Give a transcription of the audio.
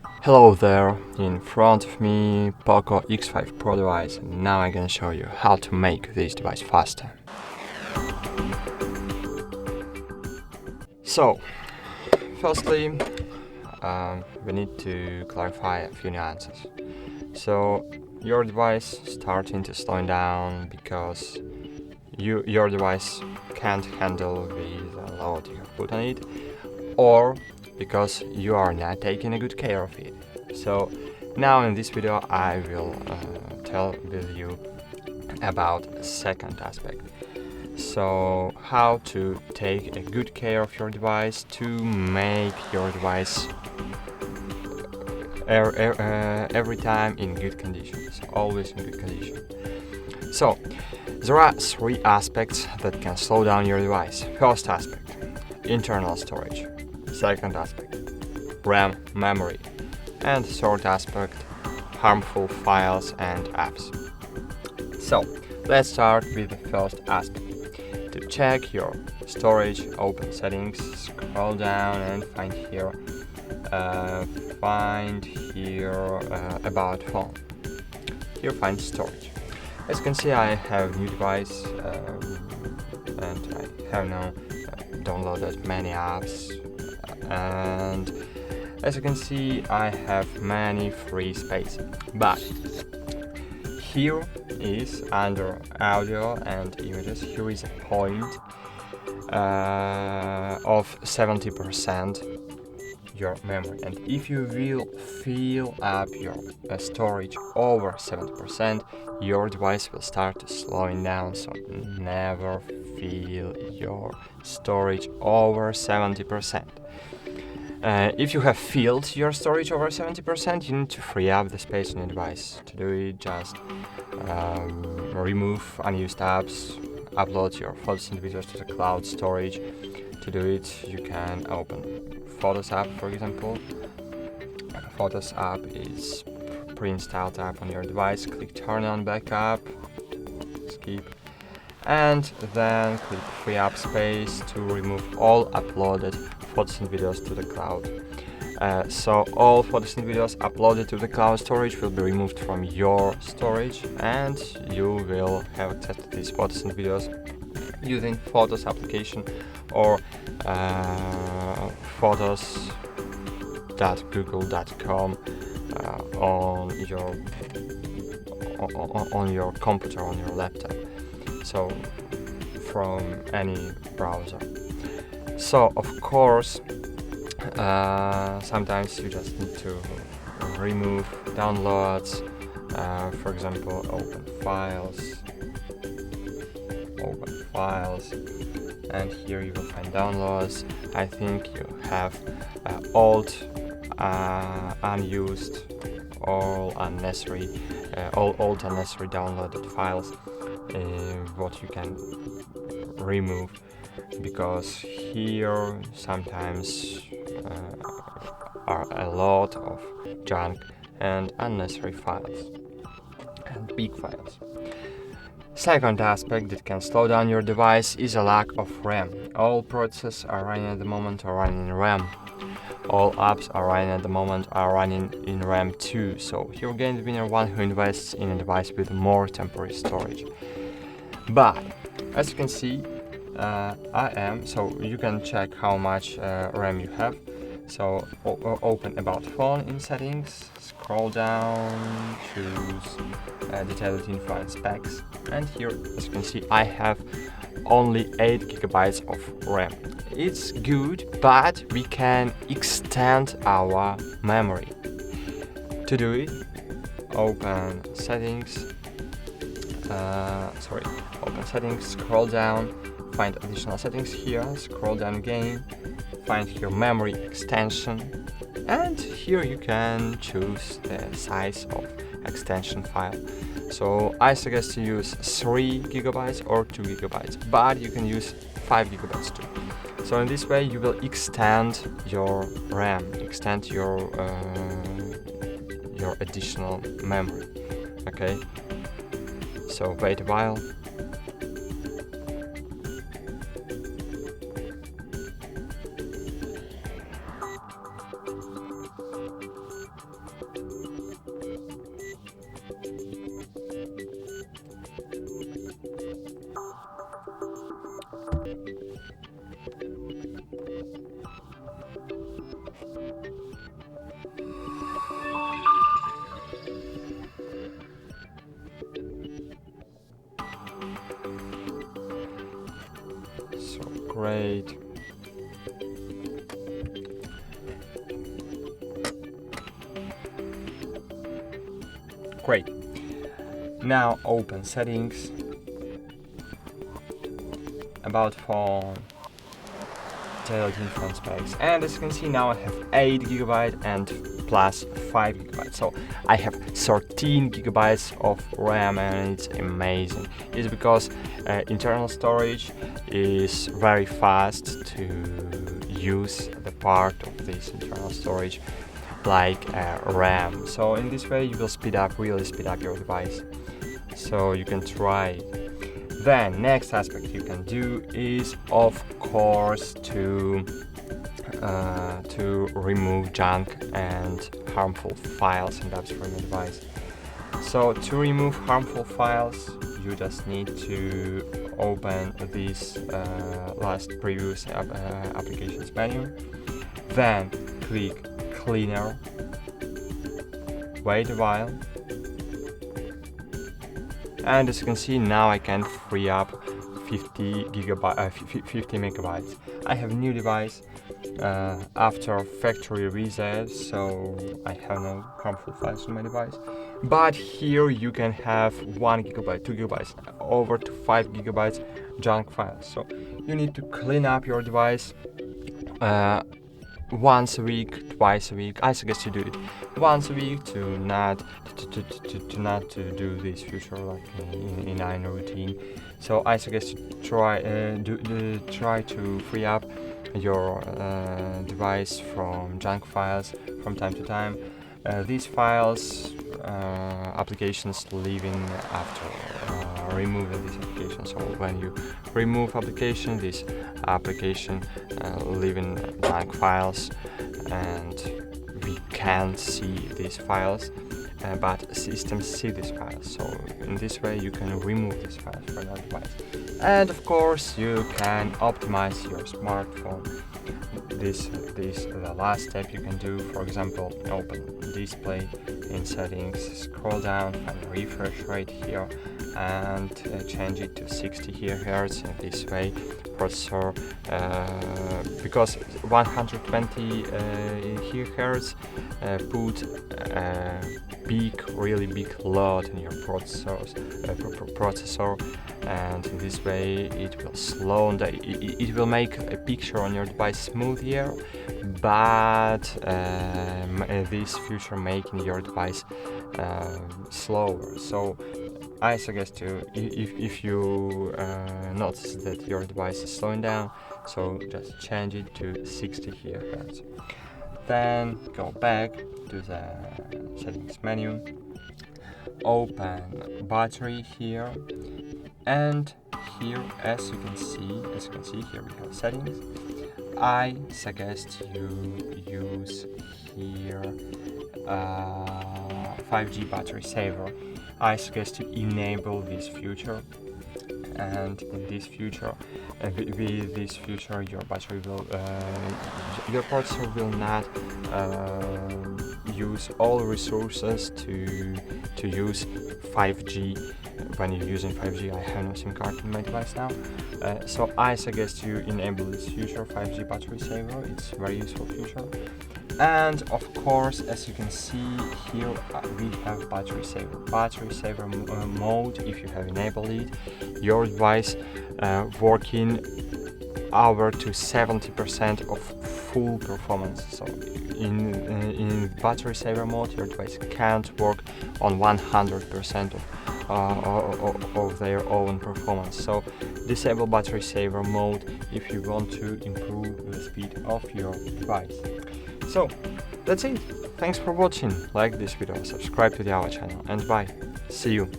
Hello there, in front of me POCO X5 Pro device, and now I'm gonna show you how to make this device faster. So, firstly, we need to clarify a few nuances. So, your device starting to slow down because your device can't handle the load you have put on it, or because you are not taking a good care of it. So now in this video I will tell with you about a second aspect. So how to take a good care of your device to make your device every time in good conditions, always in good condition. So there are three aspects that can slow down your device. First aspect, internal storage. Second aspect, RAM, memory. And third aspect, harmful files and apps. So let's start with the first aspect. To check your storage, open settings, scroll down and find here about phone. Here find storage. As you can see, I have new device and I have now downloaded many apps, and as you can see I have many free space, but here is under audio and images, here is a point of 70% your memory, and if you will fill up your storage over 70%, your device will start slowing down. So never fill your storage over 70%. If you have filled your storage over 70%, you need to free up the space on your device. To do it, just remove unused apps, upload your photos and videos to the cloud storage. To do it, you can open Photos app, for example. Photos app is pre-installed app on your device. Click turn on backup, skip, and then click free up space to remove all uploaded photos and videos to the cloud. So all photos and videos uploaded to the cloud storage will be removed from your storage, and you will have access to these photos and videos using Photos application or photos.google.com on your computer, on your laptop, so from any browser. So of course sometimes you just need to remove downloads, for example open files, and here you will find downloads. I think you have old, unused, all unnecessary downloaded files, what you can remove, because here sometimes are a lot of junk and unnecessary files and big files. Second aspect that can slow down your device is a lack of RAM. All processes are running at the moment are running in RAM. All apps are running at the moment are running in RAM too. So you're going to be the one who invests in a device with more temporary storage. But as you can see, so you can check how much RAM you have. So open about phone in settings, scroll down, choose detailed info and specs, and here as you can see I have only 8 GB of RAM. It's good, but we can extend our memory. To do it, open settings, scroll down, find additional settings here, scroll down again, find your memory extension, and here you can choose the size of extension file. So I suggest to use 3 GB or 2 GB, but you can use 5 GB too. So in this way you will extend your RAM, extend your additional memory. Okay, so wait a while. Great. Great. Now open settings, about phone, tailored phone specs, and as you can see now I have 8 GB and plus 5 GB, so I have 13 GB of RAM, and it's amazing. It's because internal storage is very fast to use the part of this internal storage like RAM. So in this way you will really speed up your device. So you can try. Then next aspect you can do is of course to remove junk and harmful files and apps from your device. So to remove harmful files, you just need to open this last previous applications menu, then click Cleaner, wait a while, and as you can see now I can free up 50 megabytes. I have a new device after factory reset, so I have no harmful files on my device. But here you can have 1 GB, 2 GB, over to 5 GB junk files. So you need to clean up your device once a week, twice a week. I suggest you do it once a week to not to do this future like in a routine. So I suggest you try to free up your device from junk files from time to time. These files, applications leaving after removing this application. So when you remove application, this application leaving junk files, and we can't see these files, but systems see these files. So in this way you can remove these files from your device. And of course you can optimize your smartphone. This the last step you can do. For example, open display in settings, scroll down, find refresh rate here, and change it to 60 Hz. In this way, processor, because 120 Hz put really big load in your processor, and in this way it will slow down. It will make a picture on your device smoother, but this feature making your device slower. So I suggest you, if you notice that your device is slowing down, so just change it to 60 Hz. Then go back to the settings menu, open battery here, and here as you can see here we have settings. I suggest you use here 5G battery saver. I suggest to enable this feature, and in this feature, with this feature, your battery will, your processor will not use all resources to use 5G. When you're using 5G, I have no SIM card in my device now, so I suggest you enable this feature, 5G battery saver. It's a very useful feature. And of course, as you can see here, we have battery saver mode. If you have enabled it, your device working over to 70% of full performance. So in battery saver mode, your device can't work on 100% of their own performance. So disable battery saver mode if you want to improve the speed of your device. So that's it. Thanks for watching. Like this video, subscribe to our channel, and bye. See you.